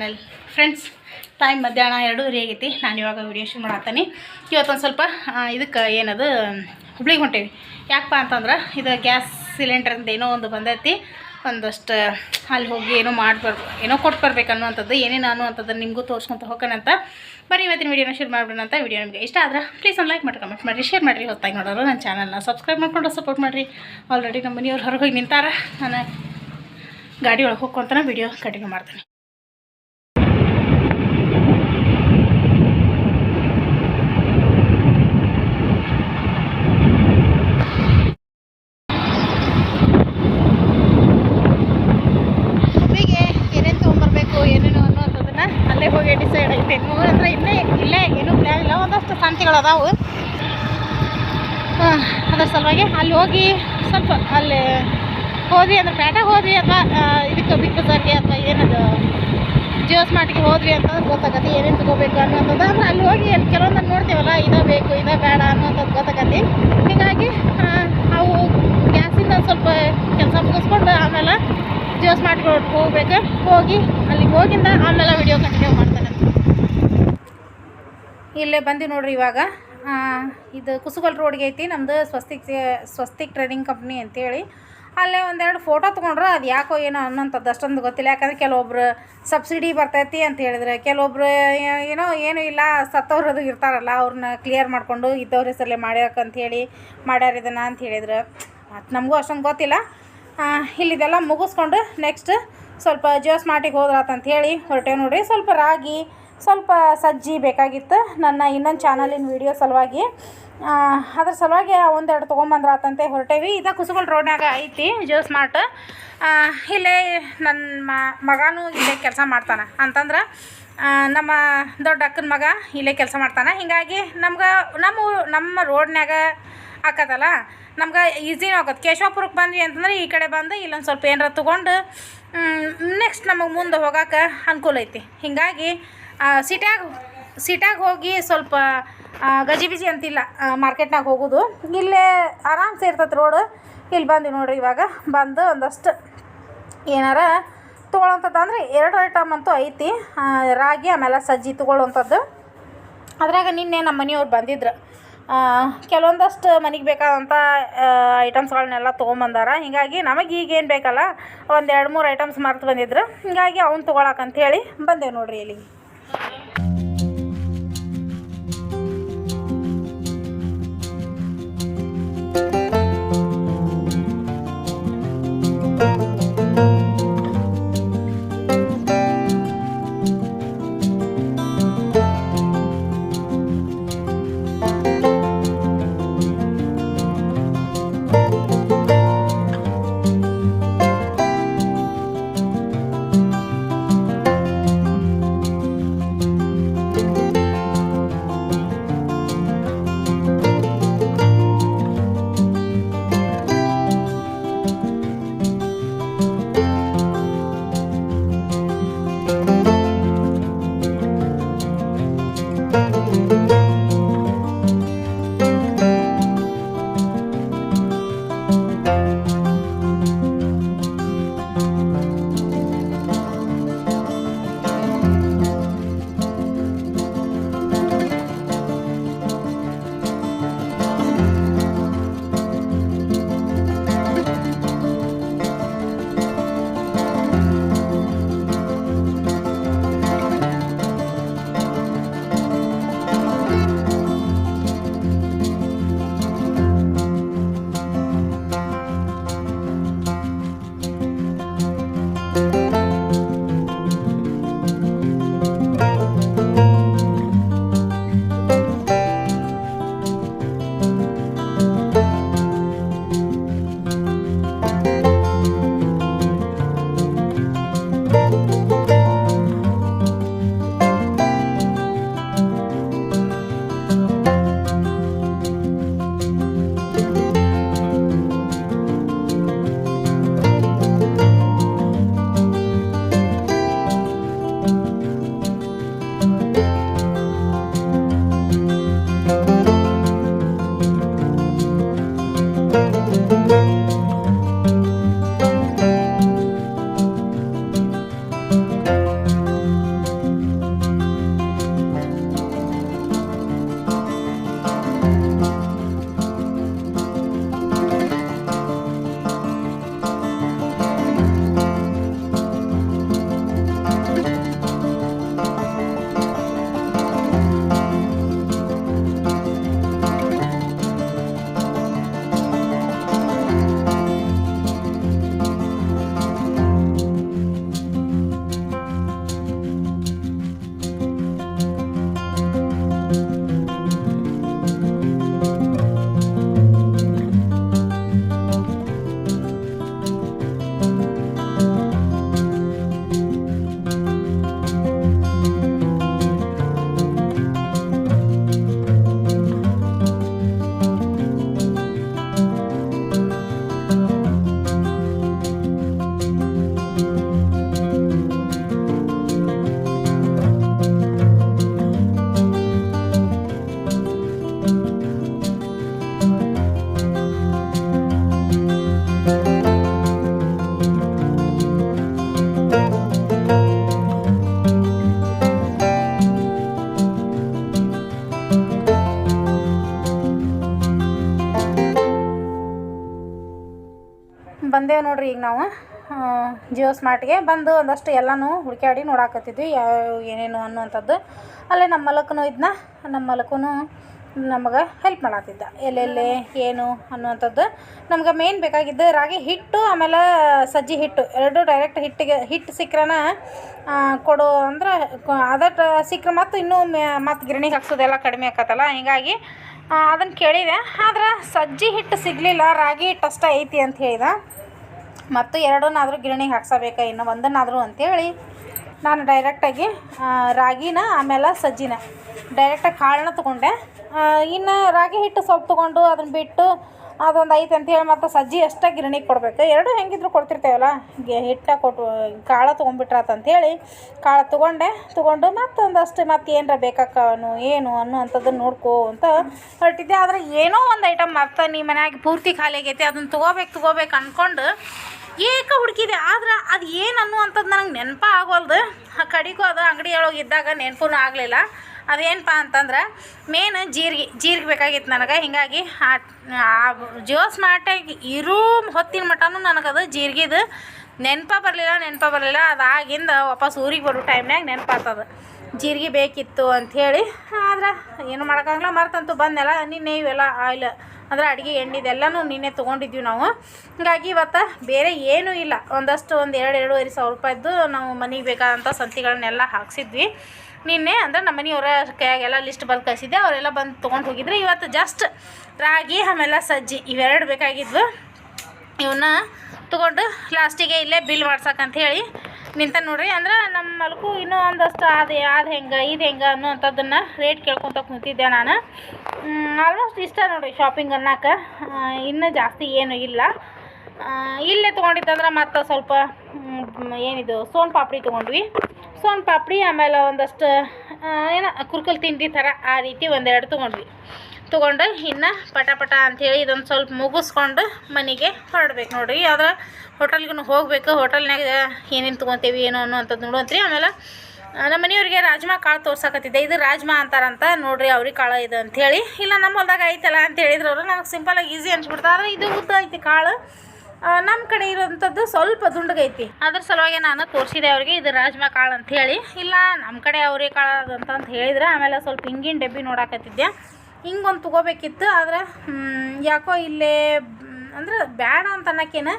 Channel. Friends, time ಮಧ್ಯಾಹ್ನ 2:30 ಆಗೈತಿ. ನಾನು ಇವಾಗ ವಿಡಿಯೋ ಶೂಟ್ ಮಾಡತ್ತೀನಿ. ಇವತ್ತೊಂದು ಸ್ವಲ್ಪ ಇದಕ್ಕೆ ಏನದು ಹುಬ್ಳಿಗೆ ಹೊಂಟೇವಿ. ಯಾಕಪ್ಪ ಅಂತಂದ್ರೆ ಇದು ಗ್ಯಾಸ್ ಸಿಲಿಂಡ್ರಿಂದ ಏನೋ ಒಂದು ಬಂದೈತಿ. ಒಂದಷ್ಟು ಅಲ್ಲಿ ಹೋಗಿ ಏನೋ ಏನೋ ಕೊಟ್ಟು ಬರ್ಬೇಕು ಅನ್ನುವಂಥದ್ದು, ಏನೇನು ಅನ್ನುವಂಥದ್ದು ನಿಮಗೂ ತೋರಿಸ್ಕೊತ ಹೋಗೋಣಂತ. ಬರೀ ಇವತ್ತಿನ ವೀಡಿಯೋನ ಶೇರ್ ಮಾಡೋಣ ಅಂತ. ವಿಡಿಯೋ ನಿಮಗೆ ಇಷ್ಟ ಆದ್ರೆ ಪ್ಲೀಸ್ ಒಂದು ಲೈಕ್ ಮಾಡಿ, ಕಮೆಂಟ್ ಮಾಡಿರಿ, ಶೇರ್ ಮಾಡಿರಿ. ಹೊತ್ತಾಗಿ ನೋಡೋರು ನನ್ನ ಚಾನಲ್ನ ಸಬ್ಸ್ಕ್ರೈಬ್ ಮಾಡ್ಕೊಂಡು ಸಪೋರ್ಟ್ ಮಾಡಿರಿ. ಆಲ್ರೆಡಿ ನಮ್ಮ ಮನೆಯವ್ರು ಹೊರಗೆ ಹೋಗಿ ನಿಂತಾರ. ನಾನು ಗಾಡಿ ಒಳಗೆ ಹೋಗ್ಕೊಂತಾನೆ ವಿಡಿಯೋ ಕಂಟಿನ್ಯೂ ಮಾಡ್ತೀನಿ. ಅಲ್ಲೇ ಹೋಗಿ ಡಿಸೈಡ್ ಐತೆ. ಅಂದ್ರೆ ಇಲ್ಲೇ ಏನೂ ಪ್ಲ್ಯಾನ್ ಇಲ್ಲ, ಒಂದಷ್ಟು ಶಾಂತಿಗಳು ಅದಾವು. ಅದ್ರ ಸಲುವಾಗಿ ಅಲ್ಲಿ ಹೋಗಿ ಸ್ವಲ್ಪ ಅಲ್ಲಿ ಹೋದ್ವಿ ಅಂದ್ರೆ ಪೇಟೆಗೆ ಹೋದ್ವಿ ಅಥವಾ ಇದಕ್ಕೆ ಬಿಗ್ ಬಜಾರ್ಗೆ ಅಥವಾ ಏನದು ಜಿಯೋ ಸ್ಮಾರ್ಟ್ಗೆ ಹೋದ್ವಿ ಅಂತಂದ್ರೆ ಗೊತ್ತಾಗತ್ತೆ ಏನೇನು ತೊಗೋಬೇಕು ಅನ್ನೋಂಥದ್ದು. ಅಂದ್ರೆ ಅಲ್ಲಿ ಹೋಗಿ ಅಲ್ಲಿ ಕೆಲವೊಂದನ್ನು ನೋಡ್ತೀವಲ್ಲ, ಇದೇ ಬೇಕು ಇದೇ ಬೇಡ ಅನ್ನೋಂಥದ್ದು ಗೊತ್ತಾಗತ್ತೆ. ಹೀಗಾಗಿ ಅವು ಗ್ಯಾಸಿಂದ ಸ್ವಲ್ಪ ಕೆಲಸ ಮುಗಿಸ್ಕೊಂಡು ಆಮೇಲೆ ಜಿಯೋ ಸ್ಮಾರ್ಟ್ಗೆ ಹೋಗ್ಬೇಕು. ಹೋಗಿ ಅಲ್ಲಿಗೆ ಹೋಗಿಂದ ಆಮೇಲೆ ವಿಡಿಯೋ ಕಂಟಿನ್ಯೂ ಮಾಡ್ತಾನೆ. ಇಲ್ಲೇ ಬಂದು ನೋಡ್ರಿ. ಇವಾಗ ಇದು ಕುಸುಗಲ್ ರೋಡ್ಗೆ ಐತಿ ನಮ್ಮದು ಸ್ವಸ್ತಿಕ್ ಟ್ರೇಡಿಂಗ್ ಕಂಪ್ನಿ ಅಂತೇಳಿ. ಅಲ್ಲೇ ಒಂದೆರಡು ಫೋಟೋ ತೊಗೊಂಡ್ರೆ ಅದು ಯಾಕೋ ಏನೋ ಅನ್ನೋಂಥದ್ದು ಅಷ್ಟೊಂದು ಗೊತ್ತಿಲ್ಲ. ಯಾಕಂದರೆ ಕೆಲವೊಬ್ರು ಸಬ್ಸಿಡಿ ಬರ್ತೈತಿ ಅಂತ ಹೇಳಿದ್ರೆ, ಕೆಲವೊಬ್ರು ಏನೂ ಇಲ್ಲ ಸತ್ತವ್ರದ್ದು ಇರ್ತಾರಲ್ಲ, ಅವ್ರನ್ನ ಕ್ಲಿಯರ್ ಮಾಡಿಕೊಂಡು ಇದ್ದವ್ರ ಹೆಸರಲ್ಲೇ ಮಾಡ್ಯಾಕಂಥೇಳಿ ಮಾಡ್ಯಾರ ಇದನ್ನು ಅಂತ ಹೇಳಿದ್ರು. ಮತ್ತು ನಮಗೂ ಅಷ್ಟೊಂದು ಗೊತ್ತಿಲ್ಲ. ಇಲ್ಲಿದೆಲ್ಲ ಮುಗಿಸ್ಕೊಂಡು ನೆಕ್ಸ್ಟ್ ಸ್ವಲ್ಪ ಜಿಯೋ ಸ್ಮಾರ್ಟಿಗೆ ಹೋದ್ರಾತಂಥೇಳಿ ಹೊರಟೇವೆ ನೋಡಿರಿ. ಸ್ವಲ್ಪ ರಾಗಿ, ಸ್ವಲ್ಪ ಸಜ್ಜಿ ಬೇಕಾಗಿತ್ತು ನನ್ನ ಇನ್ನೊಂದು ಚಾನಲಿನ ವೀಡಿಯೋ ಸಲುವಾಗಿ. ಅದ್ರ ಸಲುವಾಗಿ ಒಂದೆರಡು ತೊಗೊಂಬಂದ್ರಾತಂತೆ ಹೊರಟೇವಿ. ಇದು ಕುಸುಗಲ್ ರೋಡ್ನಾಗ ಐತಿ ಜಿಯೋ ಸ್ಮಾರ್ಟ್. ಇಲ್ಲೇ ನನ್ನ ಮಗನೂ ಇಲ್ಲೇ ಕೆಲಸ ಮಾಡ್ತಾನೆ. ಅಂತಂದ್ರೆ ನಮ್ಮ ದೊಡ್ಡ ಅಕ್ಕನ ಮಗ ಇಲ್ಲೇ ಕೆಲಸ ಮಾಡ್ತಾನೆ. ಹೀಗಾಗಿ ನಮ್ಮ ರೋಡ್ನಾಗ ಆಕತ್ತಲ್ಲ, ನಮ್ಗೆ ಈಸಿನೂ ಆಗುತ್ತೆ. ಕೇಶವಪುರಕ್ಕೆ ಬಂದ್ವಿ ಅಂತಂದ್ರೆ ಈ ಕಡೆ ಬಂದು ಇಲ್ಲೊಂದು ಸ್ವಲ್ಪ ಏನಾರ ತೊಗೊಂಡು ನೆಕ್ಸ್ಟ್ ನಮಗೆ ಮುಂದೆ ಹೋಗೋಕೆ ಅನುಕೂಲ ಐತಿ. ಹೀಗಾಗಿ ಸಿಟ್ಯಾಗ ಹೋಗಿ ಸ್ವಲ್ಪ ಗಜಿಬಿಜಿ ಅಂತಿಲ್ಲ ಮಾರ್ಕೆಟ್ನಾಗ ಹೋಗೋದು. ಇಲ್ಲೇ ಆರಾಮ್ಸೆ ಇರ್ತೈತೆ ರೋಡು. ಇಲ್ಲಿ ಬಂದು ನೋಡಿರಿ. ಇವಾಗ ಬಂದು ಒಂದಷ್ಟು ಏನಾರ ತೊಗೊಳ್ಳೋಂಥದ್ದು ಅಂದರೆ 2 ಐಟಮ್ ಅಂತೂ ಐತಿ, ರಾಗಿ ಆಮೇಲೆ ಸಜ್ಜಿ ತೊಗೊಳ್ಳೋವಂಥದ್ದು. ಅದ್ರಾಗ ನಿನ್ನೆ ನಮ್ಮ ಮನೆಯವ್ರು ಬಂದಿದ್ರು. ಕೆಲವೊಂದಷ್ಟು ಮನೆಗೆ ಬೇಕಾದಂಥ ಐಟಮ್ಸ್ಗಳನ್ನೆಲ್ಲ ತೊಗೊಂಬಂದಾರ. ಹೀಗಾಗಿ ನಮಗೆ ಈಗೇನು ಬೇಕಲ್ಲ, ಒಂದು 2-3 ಐಟಮ್ಸ್ ಮರ್ತು ಬಂದಿದ್ರು. ಹೀಗಾಗಿ ಅವ್ನು ತೊಗೊಳಕಂಥೇಳಿ ಬಂದೇವು ನೋಡಿರಿ ಇಲ್ಲಿಗೆ. ಬಂದೇವು ನೋಡ್ರಿ ಈಗ ನಾವು ಜಿಯೋ ಸ್ಮಾರ್ಟ್ಗೆ ಬಂದು ಒಂದಷ್ಟು ಎಲ್ಲನೂ ಹುಡುಕಾಡಿ ನೋಡಾಕತ್ತಿದ್ವಿ ಯಾವ ಏನೇನು ಅನ್ನುವಂಥದ್ದು. ಅಲ್ಲೇ ನಮ್ಮ ಮಲಕನೂ ಇದನ್ನ ನಮ್ಮ ಮಲಕನೂ ನಮಗೆ ಹೆಲ್ಪ್ ಮಾಡತ್ತಿದ್ದ ಎಲ್ಲೆಲ್ಲಿ ಏನು ಅನ್ನುವಂಥದ್ದು. ನಮ್ಗೆ ಮೇನ್ ಬೇಕಾಗಿದ್ದು ರಾಗಿ ಹಿಟ್ಟು ಆಮೇಲೆ ಸಜ್ಜಿ ಹಿಟ್ಟು ಎರಡು ಡೈರೆಕ್ಟ್ ಹಿಟ್ಟು ಸಿಕ್ಕರನ ಕೊಡು ಅಂದ್ರೆ ಅದಟ್ಟು ಸಿಕ್ಕರೆ ಮತ್ತು ಇನ್ನೂ ಮತ್ತು ಗಿರಣಿಗೆ ಹಾಕ್ಸೋದೆಲ್ಲ ಕಡಿಮೆ ಆಕತ್ತಲ್ಲ. ಹೀಗಾಗಿ ಅದನ್ನು ಕೇಳಿದೆ. ಆದ್ರೆ ಸಜ್ಜಿ ಹಿಟ್ಟು ಸಿಗಲಿಲ್ಲ, ರಾಗಿ ಹಿಟ್ಟು ಅಷ್ಟೇ ಐತಿ ಅಂತ ಹೇಳಿದ. ಮತ್ತು ಎರಡನ್ನಾದರೂ ಗಿರಣಿಗೆ ಹಾಕ್ಸಬೇಕಾ ಇನ್ನು ಒಂದನ್ನಾದರೂ ಅಂಥೇಳಿ ನಾನು ಡೈರೆಕ್ಟಾಗಿ ರಾಗಿನ ಆಮೇಲೆ ಸಜ್ಜಿನ ಡೈರೆಕ್ಟಾಗಿ ಕಾಳನ್ನ ತೊಗೊಂಡೆ. ಇನ್ನು ರಾಗಿ ಹಿಟ್ಟು ಸ್ವಲ್ಪ ತೊಗೊಂಡು ಅದನ್ನು ಬಿಟ್ಟು ಅದೊಂದು ಐತೆ ಅಂಥೇಳಿ ಮತ್ತು ಸಜ್ಜಿ ಅಷ್ಟೇ ಗಿರಣಿಗೆ ಕೊಡಬೇಕು. ಎರಡು ಹೆಂಗಿದ್ರು ಕೊಡ್ತಿರ್ತೇವಲ್ಲ, ಹಿಟ್ಟ ಕೊಟ್ಟು ಕಾಳ ತೊಗೊಂಡ್ಬಿಟ್ರಾತಂಥೇಳಿ ಕಾಳು ತೊಗೊಂಡು ಮತ್ತೊಂದಷ್ಟು ಮತ್ತು ಏನರ ಬೇಕಾಕನು ಏನು ಅನ್ನುವಂಥದ್ದನ್ನು ನೋಡ್ಕೋ ಅಂತ ಹೊರಟಿದ್ದೆ. ಆದರೆ ಏನೋ ಒಂದು ಐಟಮ್ ಮತ್ತೆ ನೀ ಮನ್ಯಾಗ ಪೂರ್ತಿ ಖಾಲಿ ಆಗೈತಿ, ಅದನ್ನು ತೊಗೋಬೇಕು ಅಂದ್ಕೊಂಡು ಹುಡುಕಿದೆ. ಆದ್ರೆ ಅದು ಏನು ಅನ್ನುವಂಥದ್ದು ನನಗೆ ನೆನಪ ಆಗೋಲ್ದು. ಕಡೆಗೂ ಅದು ಅಂಗಡಿಯೊಳಗೆ ಇದ್ದಾಗ ನೆನಪೂ ಆಗಲಿಲ್ಲ. ಅದೇನಪ್ಪ ಅಂತಂದ್ರೆ ಮೇನ್ ಜೀರಿಗೆ ಬೇಕಾಗಿತ್ತು ನನಗೆ. ಹೀಗಾಗಿ ಜಿಯೋ ಸ್ಮಾರ್ಟಾಗಿ ಇರೋ ಹೊತ್ತಿನ ಮಟನೂ ನನಗದು ಜೀರಿಗೆದು ನೆನಪ ಬರಲಿಲ್ಲ. ಅದಾಗಿಂದ ವಾಪಸ್ ಊರಿಗೆ ಬರೋ ಟೈಮ್ನಾಗ ನೆನಪಾಗ್ತದೆ ಜೀರಿಗೆ ಬೇಕಿತ್ತು ಅಂಥೇಳಿ. ಆದ್ರೆ ಏನು ಮಾಡೋಕ್ಕಾಗಲ್ಲ, ಮರ್ತಂತೂ ಬಂದೆಲ್ಲ. ನಿನ್ನೆ ಇವೆಲ್ಲ ಆಯಿಲ್ ಅಂದ್ರೆ ಅಡುಗೆ ಎಣ್ಣೆದೆಲ್ಲನೂ ನಿನ್ನೆ ತೊಗೊಂಡಿದ್ವಿ ನಾವು. ಹೀಗಾಗಿ ಇವತ್ತು ಬೇರೆ ಏನೂ ಇಲ್ಲ. ಒಂದು 2-2.5 ಸಾವಿರ ರೂಪಾಯಿದ್ದು ನಾವು ಮನೆಗೆ ಬೇಕಾದಂಥ ಸಂತಿಗಳನ್ನೆಲ್ಲ ಹಾಕ್ಸಿದ್ವಿ ನಿನ್ನೆ. ಅಂದ್ರೆ ನಮ್ಮ ಮನೆಯವರ ಕೈಯಾಗೆಲ್ಲ ಲಿಸ್ಟ್ ಬಂದು ಕಳಿಸಿದ್ದೆ, ಅವರೆಲ್ಲ ಬಂದು ತೊಗೊಂಡು ಹೋಗಿದ್ರು. ಇವತ್ತು ಜಸ್ಟ್ ರಾಗಿ ಆಮೇಲೆ ಸಜ್ಜಿ ಇವೆರಡು ಬೇಕಾಗಿದ್ವು. ಇವನ್ನ ತೊಗೊಂಡು ಲಾಸ್ಟಿಗೆ ಇಲ್ಲೇ ಬಿಲ್ ಮಾಡ್ಸಕ್ಕಂತ ಹೇಳಿ ನಿಂತ ನೋಡ್ರಿ. ಅಂದ್ರೆ ನಮ್ಮ ಮಲ್ಕು ಇನ್ನೂ ಒಂದಷ್ಟು ಅದು ಹೆಂಗೆ ಇದು ಹೆಂಗೆ ಅನ್ನೋಂಥದ್ದನ್ನು ರೇಟ್ ಕೇಳ್ಕೊತ ಕುಂತಿದ್ದೆ ನಾನು. ಆಲ್ಮೋಸ್ಟ್ ಇಷ್ಟ ನೋಡಿರಿ ಶಾಪಿಂಗ್ ಅನ್ನೋಕೆ, ಇನ್ನೂ ಜಾಸ್ತಿ ಏನೂ ಇಲ್ಲ. ಇಲ್ಲೇ ತೊಗೊಂಡಿದ್ದಂದ್ರೆ ಮತ್ತು ಸ್ವಲ್ಪ ಏನಿದು ಸೋನ್ ಪಾಪಡಿ ತೊಗೊಂಡ್ವಿ. ಸೋನ್ ಪಾಪಡಿ ಆಮೇಲೆ ಒಂದಷ್ಟು ಏನೋ ಕುರ್ಕಲ್ ತಿಂಡಿ ಥರ ಆ ರೀತಿ ಒಂದೆರಡು ತೊಗೊಂಡು ಇನ್ನು ಪಟ ಅಂಥೇಳಿ ಇದೊಂದು ಸ್ವಲ್ಪ ಮುಗಿಸ್ಕೊಂಡು ಮನೆಗೆ ಹೊರಡ್ಬೇಕು ನೋಡಿರಿ. ಯಾವ್ದಾರ ಹೋಟೆಲ್ಗೂ ಹೋಗಬೇಕು. ಹೋಟೆಲ್ನಾಗ ಏನೇನು ತೊಗೊತೀವಿ ಏನೋ ಅನ್ನೋಂಥದ್ದು ನೋಡುವಂತ್ರಿ. ಆಮೇಲೆ ನಮ್ಮ ಮನೆಯವ್ರಿಗೆ ರಾಜ್ಮಾ ಕಾಳು ತೋರ್ಸಕತ್ತಿದ್ದೆ. ಇದು ರಾಜ್ಮಾ ಅಂತಾರಂತ ನೋಡಿರಿ, ಅವ್ರಿಗೆ ಕಾಳು ಇದು ಅಂಥೇಳಿ. ಇಲ್ಲ ನಮ್ಮ ಹೊಲ್ದಾಗ ಐತಲ್ಲ ಅಂತ ಹೇಳಿದ್ರು ಅವರು. ನನಗೆ ಸಿಂಪಲಾಗಿ ಈಸಿ ಅನ್ಸ್ಬಿಡ್ತಾ. ಆದರೆ ಇದು ಉದ್ದ ಐತಿ ಕಾಳು. ನಮ್ಮ ಕಡೆ ಇರೋವಂಥದ್ದು ಸ್ವಲ್ಪ ದುಂಡಗೈತಿ. ಅದ್ರ ಸಲುವಾಗಿ ನಾನು ತೋರಿಸಿದೆ ಅವ್ರಿಗೆ ಇದು ರಾಜ್ಮಾ ಕಾಳು ಅಂಥೇಳಿ. ಇಲ್ಲ ನಮ್ಮ ಕಡೆ ಅವ್ರಿಗೆ ಕಾಳು ಅದಂತ ಹೇಳಿದ್ರೆ. ಆಮೇಲೆ ಸ್ವಲ್ಪ ಹಿಂಗಿನ ಡಬ್ಬಿ ನೋಡಾಕತ್ತಿದ್ದೆ. ಹಿಂಗೊಂದು ತೊಗೋಬೇಕಿತ್ತು. ಆದರೆ ಯಾಕೋ ಇಲ್ಲೇ ಅಂದ್ರೆ ಬೇಡ ಅಂತ ಅನ್ನೋಕ್ಕೇನು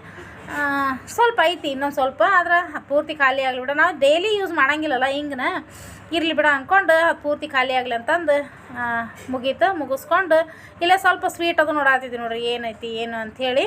ಸ್ವಲ್ಪ ಐತಿ ಇನ್ನೊಂದು ಸ್ವಲ್ಪ. ಆದ್ರೆ ಪೂರ್ತಿ ಖಾಲಿ ಆಗಲಿ ಬಿಡ. ನಾವು ಡೈಲಿ ಯೂಸ್ ಮಾಡೋಂಗಿಲ್ಲಲ್ಲ ಹಿಂಗನ, ಇರಲಿ ಬಿಡ ಅಂದ್ಕೊಂಡು ಪೂರ್ತಿ ಖಾಲಿ ಆಗಲಿ ಅಂತಂದು ಮುಗಿಸ್ಕೊಂಡು ಇಲ್ಲೇ ಸ್ವಲ್ಪ ಸ್ವೀಟ್ ಅದು ನೋಡಾತಿದ್ವಿ ನೋಡ್ರಿ ಏನೈತಿ ಏನು ಅಂಥೇಳಿ.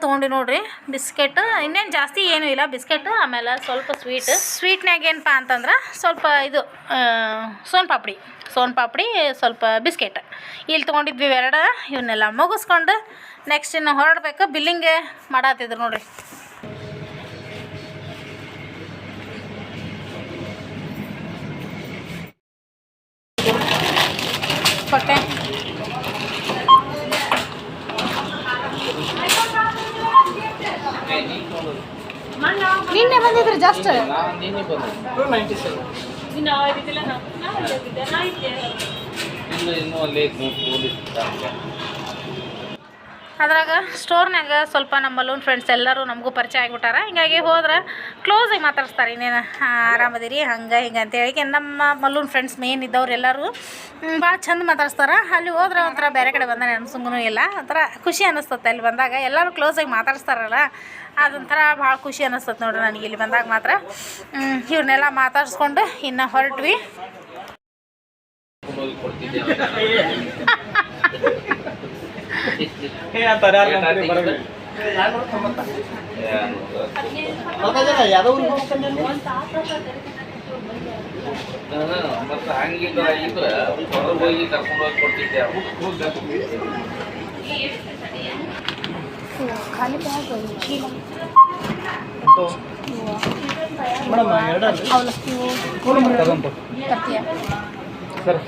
ತೊಗೊಂಡು ನೋಡಿರಿ. ಬಿಸ್ಕೆಟ್ ಇನ್ನೇನು ಜಾಸ್ತಿ ಏನೂ ಇಲ್ಲ, ಬಿಸ್ಕೆಟ್ ಆಮೇಲೆ ಸ್ವಲ್ಪ ಸ್ವೀಟ್ನಾಗ ಏನಪ್ಪ ಅಂತಂದ್ರೆ ಸ್ವಲ್ಪ ಇದು ಸೋನ್ ಪಾಪಡಿ ಸ್ವಲ್ಪ ಬಿಸ್ಕೆಟ್ ಇಲ್ಲಿ ತೊಗೊಂಡಿದ್ವಿ ಎರಡು. ಇವನ್ನೆಲ್ಲ ಮುಗಿಸ್ಕೊಂಡು ನೆಕ್ಸ್ಟ್ ಇನ್ನು ಹೊರಡ್ಬೇಕು. ಬಿಲ್ಲಿಂಗ್ ಮಾಡತ್ತಿದ್ರು ನೋಡಿರಿ. ಕೊಟ್ಟೆ ನಿನ್ನೆ ಬಂದಿದ್ರು ಜಸ್ಟ್ ಅದ್ರಾಗ ಸ್ಟೋರ್ನಾಗ ಸ್ವಲ್ಪ ನಮ್ಮ ಮಲ್ಲೂನ್ ಫ್ರೆಂಡ್ಸ್ ಎಲ್ಲರೂ ನಮಗೂ ಪರಿಚಯ ಆಗಿಬಿಟ್ಟಾರ. ಹಿಂಗಾಗಿ ಹೋದ್ರೆ ಕ್ಲೋಸಾಗಿ ಮಾತಾಡಿಸ್ತಾರೆ, ಇನ್ನೇನು ಆರಾಮದಿರಿ ಹಂಗೆ ಹಿಂಗೆ ಅಂತೇಳಿ. ನಮ್ಮ ಮಲ್ಲೂನ್ ಫ್ರೆಂಡ್ಸ್ ಮೇನ್ ಇದ್ದವ್ರು ಎಲ್ಲರೂ ಭಾಳ ಚಂದ ಮಾತಾಡಿಸ್ತಾರೆ. ಅಲ್ಲಿ ಹೋದ್ರೆ ಒಂಥರ ಬೇರೆ ಕಡೆ ಬಂದ ಅನ್ಸಂಗೂ ಇಲ್ಲ, ಒಂಥರ ಖುಷಿ ಅನ್ನಿಸ್ತತೆ. ಅಲ್ಲಿ ಬಂದಾಗ ಎಲ್ಲರೂ ಕ್ಲೋಸಾಗಿ ಮಾತಾಡಿಸ್ತಾರಲ್ಲ, ಅದೊಂಥರ ಭಾಳ ಖುಷಿ ಅನ್ನಿಸ್ತದೆ ನೋಡ್ರಿ ನನಗೆ ಇಲ್ಲಿ ಬಂದಾಗ ಮಾತ್ರ. ಇವ್ರನ್ನೆಲ್ಲ ಮಾತಾಡಿಸ್ಕೊಂಡು ಇನ್ನು ಹೊರಟ್ವಿ.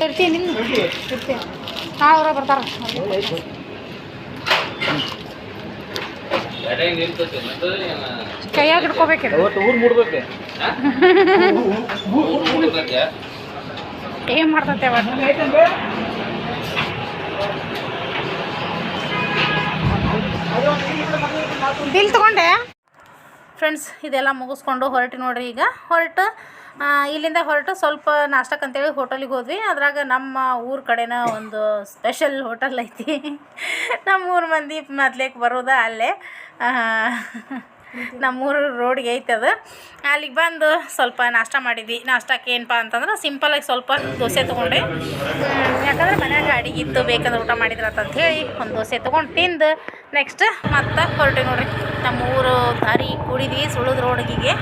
ಇರ್ತೀನಿ ನಾಳೆ ಬರ್ತಾರ. ಕೈಯಾಗ ಹಿಡ್ಕೋಬೇಕು, ಏನ್ ಮಾಡ್ತತೆ ಬಿಲ್ ತಗೊಂಡೆ. ಫ್ರೆಂಡ್ಸ್ ಇದೆಲ್ಲ ಮುಗಿಸ್ಕೊಂಡು ಹೊರಟು ನೋಡ್ರಿ. ಈಗ ಇಲ್ಲಿಂದ ಹೊರಟು ಸ್ವಲ್ಪ ನಾಷ್ಟಕ್ಕಂತೇಳಿ ಹೋಟೆಲಿಗೆ ಹೋದ್ವಿ. ಅದ್ರಾಗ ನಮ್ಮ ಊರ ಕಡೆನ ಒಂದು ಸ್ಪೆಷಲ್ ಹೋಟೆಲ್ ಐತಿ. ನಮ್ಮೂರು ಮಂದಿ ಮೊದ್ಲೇಕ್ಕೆ ಬರೋದ ಅಲ್ಲೇ, ನಮ್ಮೂರು ರೋಡ್ಗೆ ಐತೆ ಅದು. ಅಲ್ಲಿಗೆ ಬಂದು ಸ್ವಲ್ಪ ನಾಷ್ಟ ಮಾಡಿದ್ವಿ. ನಾಷ್ಟಕ್ಕೆ ಏನಪ್ಪ ಅಂತಂದ್ರೆ ಸಿಂಪಲಾಗಿ ಸ್ವಲ್ಪ ದೋಸೆ ತೊಗೊಂಡೆ. ಯಾಕಂದ್ರೆ ಮನ್ಯಾಗ ಅಡಿಗೆ ಇತ್ತು, ಬೇಕಂದ್ರೆ ಊಟ ಮಾಡಿದ್ರಂತ ಹೇಳಿ ಒಂದು ದೋಸೆ ತೊಗೊಂಡು ತಿಂದು ನೆಕ್ಸ್ಟ್ ಮತ್ತೆ ಹೊರಟೆ ನೋಡ್ರಿ. ನಮ್ಮ ಊರು ದಾರಿ ಕುಡಿದ್ವಿ ಸುಳಿದ ರೋಡ್ಗಿಗೆ.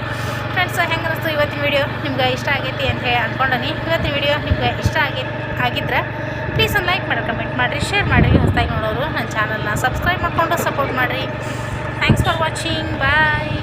ಫ್ರೆಂಡ್ಸ್ ಹೆಂಗೆ ಅನ್ನಿಸ್ತು ಇವತ್ತಿನ ವಿಡಿಯೋ? ನಿಮ್ಗೆ ಇಷ್ಟ ಆಗೈತಿ ಅಂತ ಹೇಳಿ ಅಂದ್ಕೊಂಡನಿ. ಇವತ್ತಿನ ವಿಡಿಯೋ ನಿಮ್ಗೆ ಇಷ್ಟ ಆಗಿದ್ರೆ ಪ್ಲೀಸ್ ಒಂದು ಲೈಕ್ ಮಾಡಿ, ಕಮೆಂಟ್ ಮಾಡಿರಿ, ಶೇರ್ ಮಾಡಿರಿ. ಹೊಸದಾಗಿ ನೋಡೋರು ನನ್ನ ಚಾನಲ್ನ ಸಬ್ಸ್ಕ್ರೈಬ್ ಮಾಡಿಕೊಂಡು ಸಪೋರ್ಟ್ ಮಾಡಿರಿ. Thanks for watching. ಬಾಯ್.